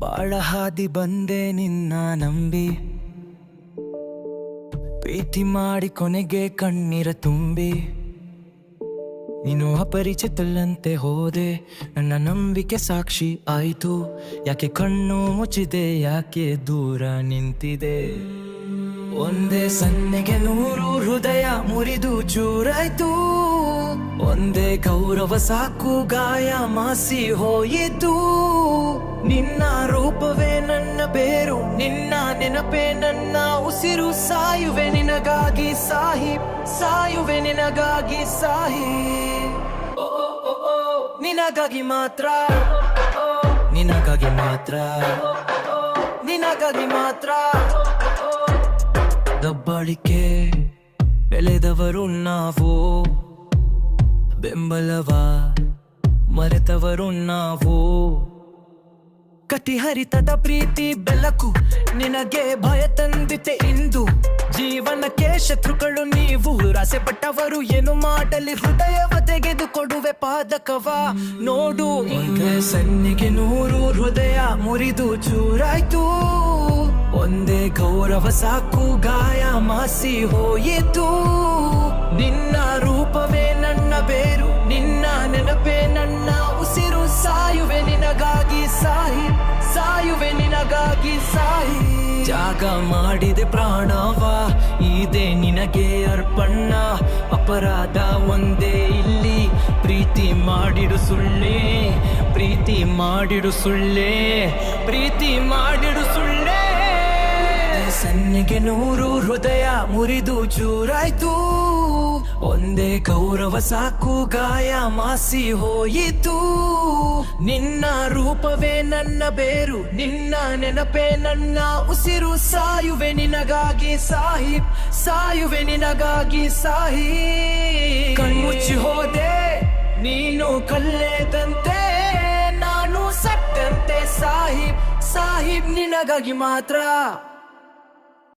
ಬಾಳ ಹಾದಿ ಬಂದೆ ನಿನ್ನ ನಂಬಿ, ಪ್ರೀತಿ ಮಾಡಿ ಕೊನೆಗೆ ಕಣ್ಣೀರ ತುಂಬಿ, ನೀನು ಅಪರಿಚಿತಲ್ಲಂತೆ ಹೋದೆ, ನನ್ನ ನಂಬಿಕೆ ಸಾಕ್ಷಿ ಆಯಿತು. ಯಾಕೆ ಕಣ್ಣು ಮುಚ್ಚಿದೆ, ಯಾಕೆ ದೂರ ನಿಂತಿದೆ? ಒಂದೇ ಸನ್ನೆಗೆ 100 ಹೃದಯ ಮುರಿದು ಚೂರಾಯ್ತು. ಒಂದೇ ಗೌರವ ಸಾಕು, ಗಾಯ ಮಾಸಿ ಹೋಯಿತು. ನಿನ್ನ ರೂಪವೇ ನನ್ನ ಬೇರು, ನಿನ್ನ ನೆನಪೇ ನನ್ನ ಉಸಿರು. ಸಾಯುವೆ ನಿನಗಾಗಿ ಸಾಹಿಬ್, ಸಾಯುವೆ ನಿನಗಾಗಿ ಸಾಹಿಬ್. ನಿನಗಾಗಿ ಮಾತ್ರ, ನಿನಗಾಗಿ ಮಾತ್ರ, ನಿನಗಾಗಿ ಮಾತ್ರ. ದಬ್ಬಾಳಿಕೆ ಬೆಳೆದವರು ನಾವು, ಬೆಂಬಲವ ಮರೆತವರು ನಾವು. ಕಟಿಹರಿತದ ಪ್ರೀತಿ ಬೆಳಕು ನಿನಗೆ ಭಯ ತಂದಿತೆ ಇಂದು. ಜೀವನಕ್ಕೆ ಶತ್ರುಗಳು ನೀವು, ರಾಸೆ ಪಟ್ಟವರು ಏನು ಮಾಡಲಿ? ಹೃದಯವ ತೆಗೆದು ಕೊಡುವೆ ಪಾದಕವ ನೋಡು. ಒಂದೇ ಸನ್ನಿಗೆ 100 ಹೃದಯ ಮುರಿದು ಚೂರಾಯ್ತು. ಒಂದೇ ಗೌರವ ಸಾಕು, ಗಾಯ ಮಾಸಿ ಹೋಯಿತು. ನಿನ್ನ ರೂಪವೇ ನನ್ನ ಬೇರು, ನಿನ್ನ ನೆನಪೇ ನನ್ನ ಉಸಿರು. ಸಾಯುವೆ ನಿನಗಾಗಿ ಸಾಹಿಬ್, ಸಾಯುವೆ ನಿನಗಾಗಿ ಸಾಹಿಬ್. ಜಾಗ ಮಾಡಿದೆ ಪ್ರಾಣವ, ಇದೆ ನಿನಗೆ ಅರ್ಪಣ. ಅಪರಾಧ ಒಂದೇ ಇಲ್ಲಿ, ಪ್ರೀತಿ ಮಾಡಿಡು ಸುಳ್ಳೆ, ಪ್ರೀತಿ ಮಾಡಿಡು ಸುಳ್ಳೆ, ಪ್ರೀತಿ ಮಾಡಿಡು ಸುಳ್ಳೆ. ಸನ್ನಿಗೆ 100 ಹೃದಯ ಮುರಿದು ಚೂರಾಯ್ತು. ಒಂದೇ ಗೌರವ ಸಾಕು, ಗಾಯ ಮಾಸಿ ಹೋಯಿತು. ನಿನ್ನ ರೂಪವೇ ನನ್ನ ಬೇರು, ನಿನ್ನ ನೆನಪೇ ನನ್ನ ಉಸಿರು. ಸಾಯುವೆ ನಿನಗಾಗಿ ಸಾಹಿಬ್, ಸಾಯುವೆ ನಿನಗಾಗಿ ಸಾಹಿಬ್. ಕಣ್ಮುಚ್ಚಿ ಹೋದೆ ನೀನು ಕಲ್ಲೆದಂತೆ, ನಾನು ಸತ್ತಂತೆ ಸಾಹಿಬ್, ಸಾಹಿಬ್ ನಿನಗಾಗಿ ಮಾತ್ರ.